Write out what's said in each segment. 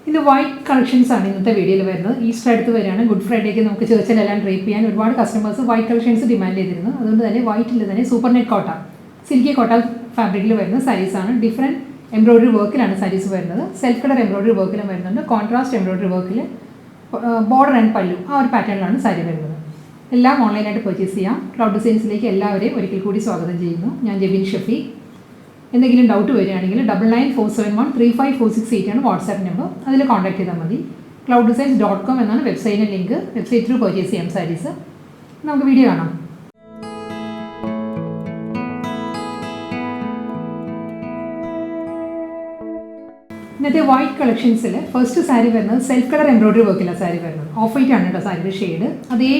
ഇത് white collections ആണ് ഇന്നത്തെ വീഡിയോയിൽ വരുന്നത്. ഈസ്റ്റർ അടുത്ത് വരികയാണ്. ഗുഡ് ഫ്രൈഡേക്ക് നമുക്ക് ചേർച്ചിലെല്ലാം ഡ്രേപ്പ് ചെയ്യാൻ ഒരുപാട് കസ്റ്റമേഴ്സ് വൈറ്റ് കളക്ഷൻസ് ഡിമാൻഡ് ചെയ്തിരുന്നു. അതുകൊണ്ട് തന്നെ വൈറ്റിൽ തന്നെ സൂപ്പർനെറ്റ് കോട്ട, സിൽക്കി കോട്ട ഫാബ്രിക്കിൽ വരുന്ന സാരീസാണ്. ഡിഫറെൻറ്റ് എംബ്രോയിഡറി വർക്കിലാണ് സാരീസ് വരുന്നത്. സെൽഫ് കളർ എംബ്രോയിഡറി വർക്കിലും വരുന്നുണ്ട്. കോൺട്രാസ്റ്റ് എംബ്രോയിഡറി വർക്കിൽ ബോർഡർ ആൻഡ് പല്ലു ആ ഒരു പാറ്റേണിലാണ് സാരി വരുന്നത്. എല്ലാം ഓൺലൈനായിട്ട് പർച്ചേസ് ചെയ്യാം. ക്ലൗഡ് ഡിസൈൻസിലേക്ക് എല്ലാവരെയും ഒരിക്കൽ കൂടി സ്വാഗതം ചെയ്യുന്നു. ഞാൻ ജെബിൻ ഷഫി. എന്തെങ്കിലും ഡൗട്ട് വരികയാണെങ്കിൽ 9947135468 ആണ് വാട്സാപ്പ് നമ്പർ. അതിൽ കോൺടാക്ട് ചെയ്താൽ മതി. clouddesigns.com എന്നാണ് വെബ്സൈറ്റിൻ്റെ ലിങ്ക്. വെബ്സൈറ്റ് ത്രൂ പർച്ചേസ് ചെയ്യാം സാരീസ്. നമുക്ക് വീഡിയോ കാണാം. ഇന്നത്തെ വൈറ്റ് കളക്ഷൻസിൽ ഫസ്റ്റ് സാരി വരുന്നത് സെൽഫ് കളർ എംബ്രോയിഡറി വർക്കിലാണ് സാരി വരുന്നത്. ഓഫ് വൈറ്റ് ആണ് കേട്ടോ സാരിയുടെ ഷെയ്ഡ്. അതേ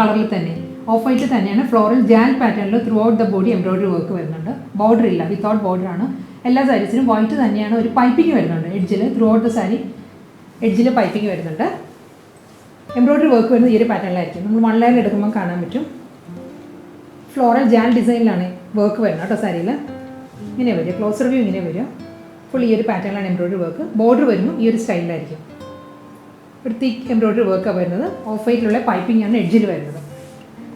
കളറിൽ തന്നെ ഓഫ് വൈറ്റ് തന്നെയാണ് ഫ്ലോറൽ ജാൽ പാറ്റേണിൽ through out the body embroidery work വരുന്നുണ്ട്. ബോർഡർ ഇല്ല, വിത്തൗട്ട് ബോർഡർ ആണ്. എല്ലാ സാരീസിനും വൈറ്റ് തന്നെയാണ്. ഒരു പൈപ്പിംഗ് വരുന്നുണ്ട് എഡ്ജിൽ. ത്രൂ ഔട്ട് ദ സാരി എഡ്ജിൽ പൈപ്പിംഗ് വരുന്നുണ്ട്. എംബ്രോയിഡറി വർക്ക് വരുന്നത് ഈ ഒരു പാറ്റേണിലായിരിക്കും. നമ്മൾ 1 ലെയർ എടുക്കുമ്പോൾ കാണാൻ പറ്റും. ഫ്ലോറൽ ജാൽ ഡിസൈനിലാണ് വർക്ക് വരുന്നത് കേട്ടോ സാരിയിൽ. ഇങ്ങനെ വരിക, ക്ലോസർ വ്യൂ ഇങ്ങനെ വരിക. ഫുൾ ഈ ഒരു പാറ്റേണിലാണ് എംബ്രോയിഡറി വർക്ക്. ബോർഡർ വരുമ്പോൾ ഈ ഒരു സ്റ്റൈലിലായിരിക്കും. ഒരു തിക്ക് എംബ്രോയിഡറി വർക്കാണ് വരുന്നത്. ഓഫ് വൈറ്റിലുള്ള പൈപ്പിംഗ് ആണ് എഡ്ജിൽ വരുന്നത്.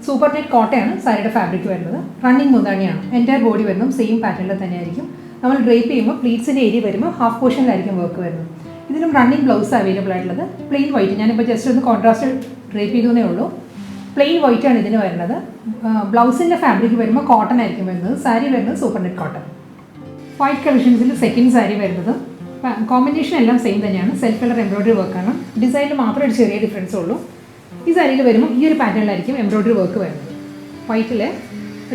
സൂപ്പർനെറ്റ് കോട്ടയാണ് സാരിയുടെ ഫാബ്രിക് വരുന്നത്. റണ്ണിങ് മുന്താണിയാണ്. എൻ്റയർ ബോഡി വരുന്നതും സെയിം പാറ്റേണിൽ തന്നെയായിരിക്കും. നമ്മൾ ഡ്രേപ്പ് ചെയ്യുമ്പോൾ പ്ലീറ്റ്സിൻ്റെ ഏരിയ വരുമ്പോൾ ഹാഫ് പോർഷനിലായിരിക്കും വർക്ക് വരുന്നത്. ഇതിനും റണ്ണിങ് ബ്ലൗസ് അവൈലബിൾ ആയിട്ടുള്ളത്. പ്ലെയിൻ വൈറ്റ്, ഞാനിപ്പോൾ ജസ്റ്റ് ഒന്ന് കോൺട്രാസ്റ്റ് ഡ്രേപ്പ് ചെയ്തേ ഉള്ളൂ. പ്ലെയിൻ വൈറ്റ് ആണ് ഇതിന് വരുന്നത്. ബ്ലൗസിൻ്റെ ഫാബ്രിക് വരുമ്പോൾ കോട്ടൺ ആയിരിക്കും വരുന്നത്. സാരി വരുന്നത് സൂപ്പർനെറ്റ് കോട്ടൺ. വൈറ്റ് കളക്ഷൻസിൽ സെക്കൻഡ് സാരി വരുന്നത് കോമ്പിനേഷൻ എല്ലാം സെയിം തന്നെയാണ്. സെൽഫ് കളർ എംബ്രോയിഡറി വർക്കാണ്. ഡിസൈനിൽ മാത്രമേ ഒരു ചെറിയ ഡിഫറൻസ് ഉള്ളൂ. ഈ സാരിയിൽ വരുമ്പോൾ ഈ ഒരു പാറ്റേണിലായിരിക്കും എംബ്രോയിഡറി വർക്ക് വരുന്നത്. വൈറ്റിൽ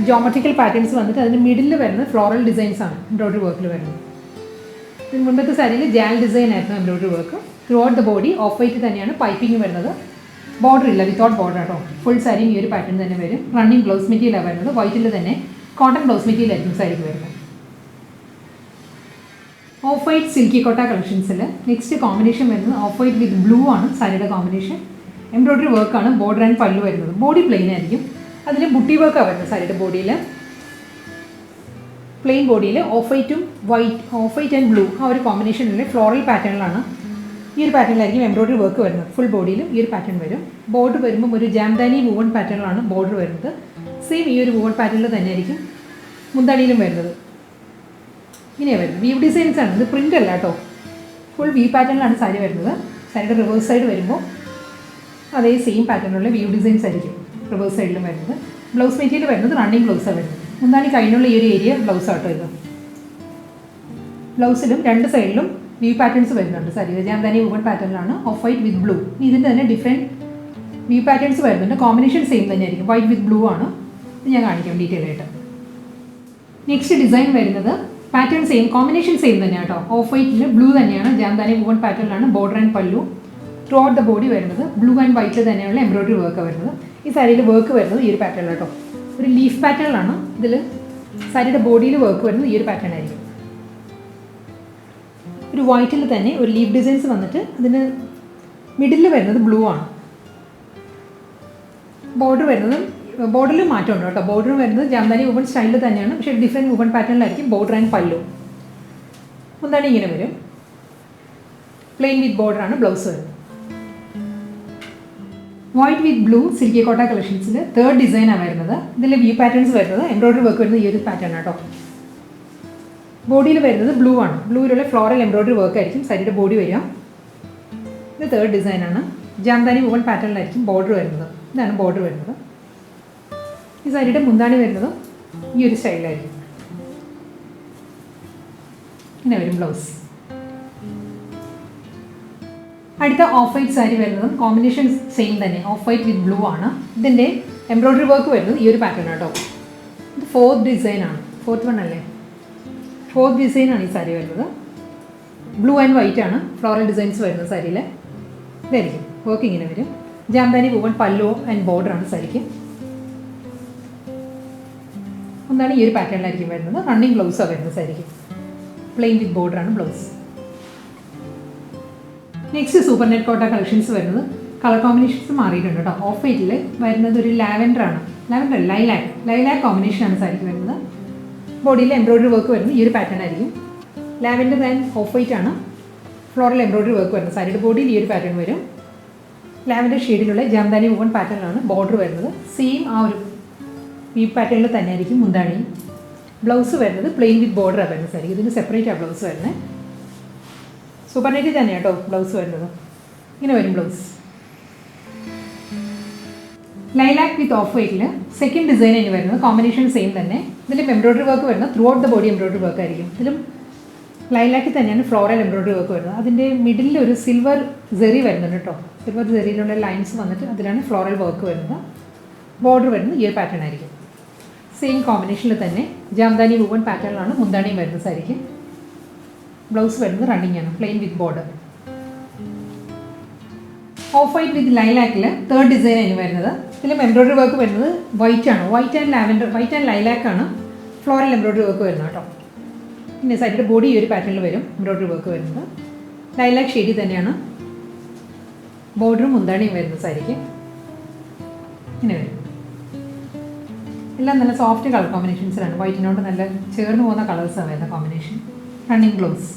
ജോമെട്രിക്കൽ പാറ്റേൺസ് വന്നിട്ട് അതിന് മിഡിൽ വരുന്നത് ഫ്ലോറൽ ഡിസൈൻസ് ആണ് എംബ്രോയിഡറി വർക്കിൽ വരുന്നത്. ഇതിന് മുമ്പത്തെ സാരിയിൽ ജാൽ ഡിസൈൻ ആയിരുന്നു embroidery work. Through out the body of white തന്നെയാണ് പൈപ്പിംഗ് വരുന്നത്. ബോർഡർ ഇല്ല, വിത്തൗട്ട് ബോർഡർ കേട്ടോ. ഫുൾ സാരിയും ഈ ഒരു പാറ്റേൺ തന്നെ വരും. റണ്ണിങ് ബ്ലൗസ് മെറ്റീരിയലാണ് വരുന്നത്. വൈറ്റിൽ തന്നെ കോട്ടൺ ബ്ലൗസ് മെറ്റീരിയൽ ആയിരിക്കും സാരിക്ക് വരുന്നത്. ഓഫ് വൈറ്റ് സിൽക്കി കോട്ട കളക്ഷൻസിൽ നെക്സ്റ്റ് കോമ്പിനേഷൻ വരുന്നത് ഓഫ് വൈറ്റ് വിത്ത് ബ്ലൂ ആണ് സാരിയുടെ കോമ്പിനേഷൻ. എംബ്രോയിഡറി വർക്കാണ്. ബോർഡർ ആൻഡ് പല്ലു വരുന്നത്. ബോഡി പ്ലെയിൻ ആയിരിക്കും. അതിൽ ബുട്ടി വർക്കാണ് വരുന്നത് സാരിയുടെ ബോഡിയിൽ. പ്ലെയിൻ ബോഡിയിൽ ഓഫ് വൈറ്റും ഓഫ് വൈറ്റ് ആൻഡ് ബ്ലൂ ആ ഒരു കോമ്പിനേഷനിലെ ഫ്ലോറൽ പാറ്റേണിലാണ്. ഈ ഒരു പാറ്റേണിലായിരിക്കും എംബ്രോയിഡറി വർക്ക് വരുന്നത്. ഫുൾ ബോഡിയിലും ഈ ഒരു പാറ്റേൺ വരും. ബോർഡർ വരുമ്പം ഒരു ജാംദാനി വൂവൺ പാറ്റേണിലാണ് ബോർഡർ വരുന്നത്. സെയിം ഈ ഒരു വൂവൺ പാറ്റേണിൽ തന്നെയായിരിക്കും മുന്താണിയിലും വരുന്നത്. ഇങ്ങനെയാണ് വരുന്നത്. വീവ് ഡിസൈൻസ് ആണ്. ഇത് പ്രിൻ്റ് അല്ല കേട്ടോ. ഫുൾ വീവ് പാറ്റേണിലാണ് സാരി വരുന്നത്. സാരിയുടെ റിവേഴ്സ് സൈഡ് വരുമ്പോൾ അതേ സെയിം പാറ്റേണിലുള്ള വീവ് ഡിസൈൻസ് ആയിരിക്കും റിവേഴ്സ് സൈഡിലും വരുന്നത്. ബ്ലൗസ് മെറ്റീരിയൽ വരുന്നത് റണ്ണിങ് ബ്ലൗസാണ് വരുന്നത്. മുന്താണി കഴിഞ്ഞുള്ള ഈ ഒരു ഏരിയ ബ്ലൗസ് ആട്ടോ ഇത്. ബ്ലൗസിലും രണ്ട് സൈഡിലും വീവ് പാറ്റേൺസ് വരുന്നുണ്ട്. സാരി ജാംദാനി വൂവൺ പാറ്റേണിലാണ്. Off white with blue. ഇതിൻ്റെ തന്നെ ഡിഫറെൻറ്റ് വീവ് പാറ്റേൺസ് വരുന്നുണ്ട്. കോമ്പിനേഷൻ സെയിം തന്നെയായിരിക്കും. വൈറ്റ് വിത്ത് ബ്ലൂ ആണ്. ഇത് ഞാൻ കാണിക്കാം ഡീറ്റെയിൽ ആയിട്ട്. നെക്സ്റ്റ് ഡിസൈൻ വരുന്നത് പാറ്റേൺ സെയിം, കോമ്പിനേഷൻ സെയിം തന്നെയാണ് കേട്ടോ. ഓഫ് വൈറ്റിൽ ബ്ലൂ തന്നെയാണ്. ജാംദാനി വൂവൺ പാറ്റേണിലാണ് border and pallu. Throughout the body വരുന്നത് ബ്ലൂ ആൻഡ് വൈറ്റിൽ തന്നെയുള്ള എംബ്രോയിഡറി വർക്ക് വരുന്നത്. ഈ സാരിയിൽ വർക്ക് വരുന്നത് ഈ ഒരു പാറ്റേണിലാണ് കേട്ടോ. ഒരു ലീഫ് പാറ്റേണിലാണ് ഇതിൽ സാരിയുടെ ബോഡിയിൽ വർക്ക് വരുന്നത്. ഈ ഒരു പാറ്റേൺ ആയിരിക്കും. ഒരു വൈറ്റിൽ തന്നെ ഒരു ലീഫ് ഡിസൈൻസ് വന്നിട്ട് അതിന് മിഡിൽ വരുന്നത് ബ്ലൂ ആണ്. ബോർഡർ വരുന്നത് ബോർഡറിൽ മാറ്റമുണ്ട് കേട്ടോ. ബോർഡർ വരുന്നത് ജാംദാനി വൂവൺ സ്റ്റൈലിൽ തന്നെയാണ്. പക്ഷേ ഡിഫറെൻറ്റ് വൂവൺ പാറ്റേണിലായിരിക്കും ബോർഡർ ആൻഡ് പല്ലു. മുന്താണി ഇങ്ങനെ വരും. പ്ലെയിൻ വിത്ത് ബോർഡറാണ് ബ്ലൗസ് വരുന്നത്. White with blue silky Kota കളക്ഷൻസിൽ third ഡിസൈനാണ് വരുന്നത്. ഇതിൽ വ്യൂ പാറ്റേൺസ് വരുന്നത് എംബ്രോയിഡറി വർക്ക് വരുന്നത് ഈ ഒരു പാറ്റേൺ കേട്ടോ. ബോഡിയിൽ വരുന്നത് ബ്ലൂ ആണ്. ബ്ലൂവിലുള്ള ഫ്ലോറൽ എംബ്രോയിഡറി വർക്ക് ആയിരിക്കും സാരിയുടെ ബോഡി വരിക. ഇത് തേർഡ് ഡിസൈനാണ്. ജാംദാനി വൂവൺ പാറ്റേണിലായിരിക്കും ബോർഡർ വരുന്നത്. ഇതാണ് ബോർഡർ വരുന്നത്. ഈ സാരിയുടെ മുന്താണി വരുന്നത് ഈ ഒരു സ്റ്റൈലായിരിക്കും. ഇങ്ങനെ വരും ബ്ലൗസ്. അടുത്ത ഓഫ് വൈറ്റ് സാരി വരുന്നതും കോമ്പിനേഷൻ സെയിം തന്നെ. ഓഫ് വൈറ്റ് വിത്ത് ബ്ലൂ ആണ്. ഇതിൻ്റെ എംബ്രോയിഡറി വർക്ക് വരുന്നത് ഈ ഒരു പാറ്റേൺ കേട്ടോ. ഇത് ഫോർത്ത് ഡിസൈനാണ്. ഫോർത്ത് വൺ അല്ലേ? ഫോർത്ത് ഡിസൈനാണ് ഈ സാരി വരുന്നത്. ബ്ലൂ ആൻഡ് വൈറ്റ് ആണ് ഫ്ലോറൽ ഡിസൈൻസ് വരുന്നത് സാരിയിൽ. ഇതായിരിക്കും വർക്ക് ഇങ്ങനെ വരും. ജാംദാനി വൂവൺ പല്ലു ആൻഡ് ബോർഡർ ആണ് സാരിക്ക്. ഒന്നാണ് ഈ ഒരു പാറ്റേണിലായിരിക്കും വരുന്നത്. റണ്ണിങ് ബ്ലൗസാണ് വരുന്നത് സാരിക്ക്. പ്ലെയിൻ വിത്ത് ബോർഡറാണ് ബ്ലൗസ്. നെക്സ്റ്റ് സൂപ്പർനെറ്റ് കോട്ട കളക്ഷൻസ് വരുന്നത് കളർ കോമ്പിനേഷൻസ് മാറിയിട്ടുണ്ട് കേട്ടോ. ഓഫ് വൈറ്റിൽ വരുന്നത് ഒരു ലാവൻഡർ ആണ്. ലാവൻഡർ ലൈലാക്ക് കോമ്പിനേഷനാണ് സാരിക്ക് വരുന്നത്. ബോഡിയിൽ എംബ്രോയിഡറി വർക്ക് വരുന്നത് ഈ ഒരു പാറ്റേൺ ആയിരിക്കും. ലാവൻഡർ ആൻഡ് ഓഫ് വൈറ്റ് ആണ്. ഫ്ലോറൽ എംബ്രോയിഡറി വർക്ക് വരുന്നത്. സാരിയുടെ ബോഡിയിൽ ഈ ഒരു പാറ്റേൺ വരും. ലാവൻഡർ ഷെയ്ഡിലുള്ള ജാംദാനി വുവൺ പാറ്റേണിലാണ് ബോർഡർ വരുന്നത്. സെയിം ആ ഒരു ഈ പാറ്റേണിൽ തന്നെ ആയിരിക്കും മുന്താണി. ബ്ലൗസ് വരുന്നത് പ്ലെയിൻ വിത്ത് ബോർഡറാണ് വരുന്നത് സാരി. ഇതിന് സെപ്പറേറ്റാണ് ബ്ലൗസ് വരുന്നത്. സൂപ്പർനെറ്റിൽ തന്നെയാണ് കേട്ടോ ബ്ലൗസ് വരുന്നത്. ഇങ്ങനെ വരും ബ്ലൗസ്. ലൈലാക്ക് വിത്ത് ഓഫ് വൈറ്റിൽ സെക്കൻഡ് ഡിസൈൻ ആയി വരുന്നത്. കോമ്പിനേഷൻ സെയിം തന്നെ. ഇതിലും എംബ്രോയിഡറി വർക്ക് വരുന്നത് throughout the body embroidery work ആയിരിക്കും. ഇതിലും ലൈലാക്കിൽ തന്നെയാണ് ഫ്ലോറൽ എംബ്രോയിഡറി വർക്ക് വരുന്നത്. അതിൻ്റെ മിഡിലിൽ ഒരു സിൽവർ ജെറി വരുന്നുണ്ട് കേട്ടോ. സിൽവർ ജെറിയിലുള്ള ലൈൻസ് വന്നിട്ട് അതിലാണ് ഫ്ലോറൽ വർക്ക് വരുന്നത്. ബോർഡർ വരുന്നത് ഈ ഒരു പാറ്റേൺ ആയിരിക്കും. സെയിം കോമ്പിനേഷനിൽ തന്നെ ജാംദാനി വുവൺ പാറ്റേണിലാണ് മുന്താണിയും വരുന്നത് സാരിക്ക്. ബ്ലൗസ് വരുന്നത് റണ്ണിങ് ആണ്, plain with border. Off white with ലൈലാക്കിൽ തേർഡ് ഡിസൈൻ ആയി വരുന്നത്. ഇതിലും എംബ്രോയിഡറി വർക്ക് വരുന്നത് വൈറ്റ് ആണ്. വൈറ്റ് ആൻഡ് ലൈലാക്കാണ് ഫ്ലോറൽ എംബ്രോയിഡറി വർക്ക് വരുന്നത് കേട്ടോ. പിന്നെ സാരിയുടെ ബോഡി ഈ ഒരു പാറ്റേണിൽ വരും എംബ്രോയിഡറി വർക്ക് വരുന്നത്. ലൈലാക്ക് ഷെയ്ഡിൽ തന്നെയാണ് ബോർഡറും മുന്താണിയും വരുന്നത് സാരിക്ക്. ഇങ്ങനെ വരും. എല്ലാം നല്ല സോഫ്റ്റ് കളർ കോമ്പിനേഷൻസിലാണ്. വൈറ്റിനോട് നല്ല ചേർന്ന് പോകുന്ന കളേഴ്സാണ് വരുന്ന combination. Running blouse.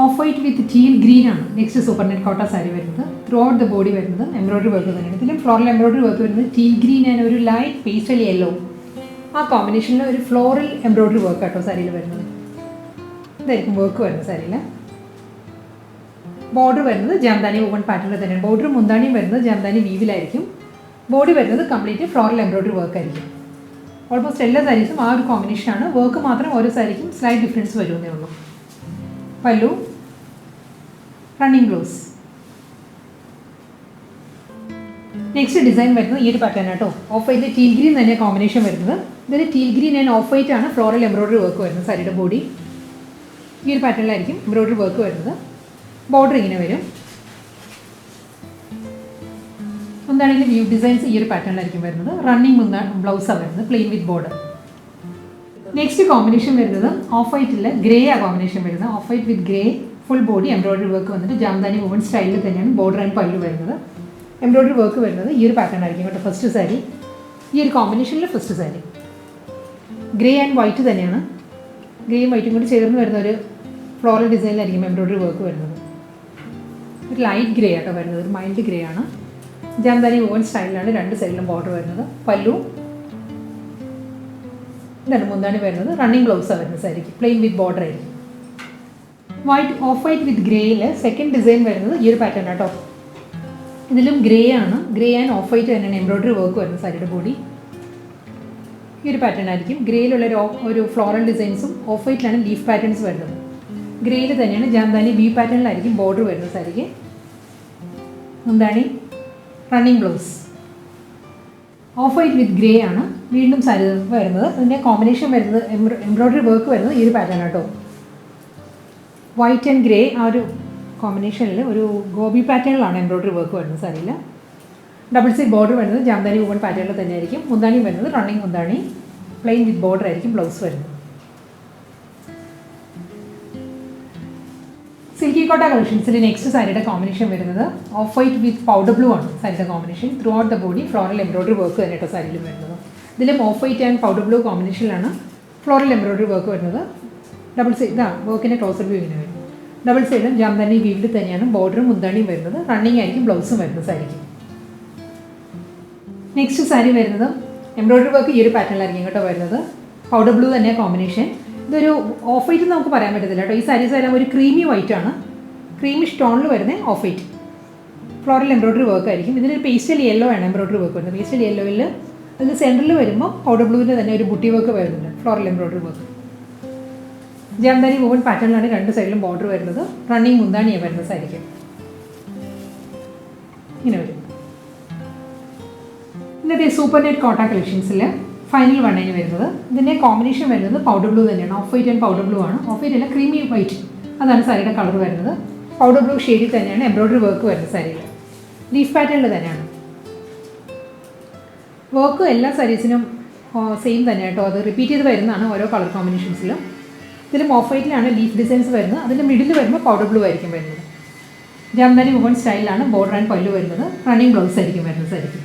Of white with teal green ആണ് നെക്സ്റ്റ് സൂപ്പർനെറ്റ് കോട്ട സാരി വരുന്നത്. ത്രൂ ഔട്ട് ദ ബോഡി വരുന്നത് എംബ്രോയിഡറി വർക്ക് തന്നെയാണ്. ഇതിലും ഫ്ലോറൽ എംബ്രോയിഡറി വർക്ക് വരുന്നത് ടീൽ ഗ്രീൻ ആൻഡ് ഒരു ലൈറ്റ് പേസ്റ്റൽ യെല്ലോ. ആ കോമ്പിനേഷനിൽ ഒരു ഫ്ലോറൽ എംബ്രോയിഡറി വർക്ക് ആട്ടോ സാരിയിൽ വരുന്നത്. ഇതായിരിക്കും വർക്ക് വരുന്നത് സാരിയിൽ. ബോർഡർ വരുന്നത് ജാംദാനി വുവൺ പാറ്റേണിൽ തന്നെയാണ്. ബോർഡറും മുന്താണിയും വരുന്നത് ജാംദാനി വീവിലായിരിക്കും. ബോഡി വരുന്നത് കംപ്ലീറ്റ് ഫ്ലോറൽ എംബ്രോയിഡറി വർക്ക് ആയിരിക്കും. ഓൾമോസ്റ്റ് എല്ലാ സാരീസും ആ ഒരു കോമ്പിനേഷനാണ്. വർക്ക് മാത്രം ഓരോ സാരിക്കും സ്ലൈറ്റ് ഡിഫറൻസ് വരുന്നേ ഉള്ളൂ. പല്ലു, റണ്ണിങ് ബ്ലൗസ്. നെക്സ്റ്റ് ഡിസൈൻ വരുന്നത് ഈ ഒരു പാറ്റേൺ ആട്ടോ. ഓഫ് വൈറ്റിൽ ടീൽ ഗ്രീൻ തന്നെ കോമ്പിനേഷൻ വരുന്നത്. ഇതിൽ teal green and off white ആണ് ഫ്ലോറൽ എംബ്രോയിഡറി വർക്ക് വരുന്നത്. സാരിയുടെ ബോഡി ഈ ഒരു പാറ്റേണിലായിരിക്കും എംബ്രോയിഡറി വർക്ക് വരുന്നത്. ബോർഡർ ഇങ്ങനെ വരും. മുന്താണിയിൽ വ്യൂ ഡിസൈൻസ് ഈ ഒരു പാറ്റേണിലായിരിക്കും വരുന്നത്. റണ്ണിങ് ബ്ലൗസാണ് വരുന്നത്, plain with border. Next combination വരുന്നത് ഓഫ് വൈറ്റിൽ ഗ്രേ ആ കോമ്പിനേഷൻ വരുന്നത്. Off white with grey full body embroidery work വന്നിട്ട് ജാംദാനി വുവൺ സ്റ്റൈലിൽ തന്നെയാണ് ബോർഡർ ആൻഡ് പല്ലു വരുന്നത്. എംബ്രോയിഡറി വർക്ക് വരുന്നത് ഈ ഒരു പാറ്റേൺ ആയിരിക്കും കേട്ടോ. ഫസ്റ്റ് സാരി ഈ ഒരു കോമ്പിനേഷനിൽ first sari grey and white തന്നെയാണ്. ഗ്രേയും വൈറ്റും കൂടി ചേർന്ന് വരുന്ന ഒരു ഫ്ലോറൽ ഡിസൈനിലായിരിക്കും എംബ്രോയിഡറി വർക്ക് വരുന്നത്. ഒരു ലൈറ്റ് ഗ്രേ ആട്ടോ വരുന്നത്, ഒരു മൈൽഡ് ഗ്രേ ആണ്. ജാംദാനി വുവൺ സ്റ്റൈലിലാണ് രണ്ട് സൈഡിലും ബോർഡർ വരുന്നത്. പല്ലു ഇതാണ് മുന്താണി വരുന്നത്. റണ്ണിങ് ബ്ലൗസാണ് വരുന്നത് സാരിക്ക്, പ്ലെയിൻ വിത്ത് ബോർഡർ ആയിരിക്കും. വൈറ്റ് ഓഫ് വൈറ്റ് വിത്ത് ഗ്രേയിൽ സെക്കൻഡ് ഡിസൈൻ വരുന്നത് ഈ ഒരു പാറ്റേൺ ആട്ടോ. ഇതിലും ഗ്രേ ആണ്. ഗ്രേ ആൻഡ് ഓഫ് വൈറ്റ് തന്നെയാണ് എംബ്രോയിഡറി വർക്ക് വരുന്നത് സാരിയുടെ ബോഡി. ഈ ഒരു പാറ്റേൺ ആയിരിക്കും. ഗ്രേയിലുള്ള ഒരു ഫ്ലോറൽ ഡിസൈൻസും ഓഫ് വൈറ്റിലാണ് ലീഫ് പാറ്റേൺസ് വരുന്നത്. ഗ്രേയിൽ തന്നെയാണ് ജാംദാനി വി പാറ്റേണിലായിരിക്കും ബോർഡർ വരുന്നത് സാരിക്ക്. മുന്താണി, running blouse. Of white with grey ആണ് വീണ്ടും സാരി വരുന്നത്. അതിൻ്റെ കോമ്പിനേഷൻ വരുന്നത് എംബ്രോയിഡറി വർക്ക് വരുന്നത് ഈ ഒരു പാറ്റേൺ ആട്ടോ. വൈറ്റ് ആൻഡ് ഗ്രേ ആ ഒരു കോമ്പിനേഷനിൽ ഒരു ഗോബി പാറ്റേണിലാണ് എംബ്രോയിഡറി വർക്ക് വരുന്നത് സാരിയിൽ. ഡബിൾ സൈഡ് ബോർഡർ വരുന്നത് ജാംദാനി വുവൺ പാറ്റേണിൽ തന്നെ ആയിരിക്കും. മുന്താണി വരുന്നത് റണ്ണിങ് മുന്താണി, പ്ലെയിൻ വിത്ത് ബോർഡർ ആയിരിക്കും ബ്ലൗസ് വരുന്നത്. സിൽക്കി കോട്ട കളക്ഷൻസിൽ നെക്സ്റ്റ് സാരിയുടെ കോമ്പിനേഷൻ വരുന്നത് off white with powder blue ആണ് സാരിയുടെ combination. Throughout the body floral embroidery work തന്നെ കേട്ടോ സാരിയിൽ വരുന്നത്. ഇതിലും off white and powder blue കോമ്പിനേഷനിലാണ് ഫ്ലോറൽ എംബ്രോയിഡറി വർക്ക് വരുന്നത്. ഡബിൾ സൈഡ് ഇതാണ് വർക്കിൻ്റെ ക്ലോസർ വ്യൂ ഇങ്ങനെ വരും. ഡബിൾ സൈഡും ജാംദാനി വീവിൽ തന്നെയാണ് ബോർഡറും മുന്താണിയും വരുന്നത്. റണ്ണിങ് ആയിരിക്കും ബ്ലൗസും വരുന്നത് സാരിക്ക്. നെക്സ്റ്റ് സാരി വരുന്നത് എംബ്രോയിഡറി വർക്ക് ഈ ഒരു പാറ്റേണിലായിരിക്കും കേട്ടോ വരുന്നത്. പൗഡർ ബ്ലൂ തന്നെ കോമ്പിനേഷൻ. ഇതൊരു ഓഫ് വൈറ്റ് എന്ന് നമുക്ക് പറയാൻ പറ്റത്തില്ല കേട്ടോ. ഈ സാരീസ് എല്ലാം ഒരു ക്രീമി വൈറ്റ് ആണ്. ക്രീമിഷ് ടോണിൽ വരുന്ന off white floral embroidery work ആയിരിക്കും. ഇതിനൊരു പേസ്റ്റൽ യെല്ലോ ആണ് എംബ്രോയിഡറി വർക്ക് വരുന്നത്. പേസ്റ്റൽ യെല്ലോയിൽ അതിൽ സെൻറ്ററിൽ വരുമ്പോൾ പൗഡർ ബ്ലൂവിൻ്റെ തന്നെ ഒരു ബുട്ടി വർക്ക് വരുന്നുണ്ട്, floral embroidery work. Jamdani woven പാറ്റേണിലാണ് രണ്ട് സൈഡിലും ബോർഡർ വരുന്നത്. റണ്ണിങ് മുന്താണിയാണ് വരുന്നത് സാരിക്ക്. ഇങ്ങനെ വരും. ഇന്നത്തെ സൂപ്പർനെറ്റ് കോട്ട കളക്ഷൻസിൽ ഫൈനൽ വണ്ണേന് വരുന്നത്. ഇതിൻ്റെ കോമ്പിനേഷൻ വരുന്നത് പൗഡർ ബ്ലൂ തന്നെയാണ്. Of white and powder blue ആണ്. ഓഫ് വൈറ്റ് അല്ല, ക്രീമി വൈറ്റ്, അതാണ് സാരിയുടെ കളർ വരുന്നത്. പൗഡർ ബ്ലൂ ഷെയ്ഡിൽ തന്നെയാണ് എംബ്രോയിഡറി വർക്ക് വരുന്നത് സാരിയിൽ. ലീഫ് പാറ്റേണിൽ തന്നെയാണ് വർക്ക്. എല്ലാ സാരീസിനും സെയിം തന്നെ കേട്ടോ. അത് റിപ്പീറ്റ് ചെയ്ത് വരുന്നതാണ് ഓരോ കളർ കോമ്പിനേഷൻസിലും. ഇതിലും ഓഫ് വൈറ്റിലാണ് ലീഫ് ഡിസൈൻസ് വരുന്നത്. അതിൻ്റെ മിഡിൽ വരുമ്പോൾ പൗഡർ ബ്ലൂ ആയിരിക്കും വരുന്നത്. ജാംദാനി വുവൺ സ്റ്റൈലിലാണ് ബോർഡർ ആൻഡ് പല്ലു വരുന്നത്. റണ്ണിങ് ബ്ലൗസ് ആയിരിക്കും വരുന്നത് സാരിക്ക്.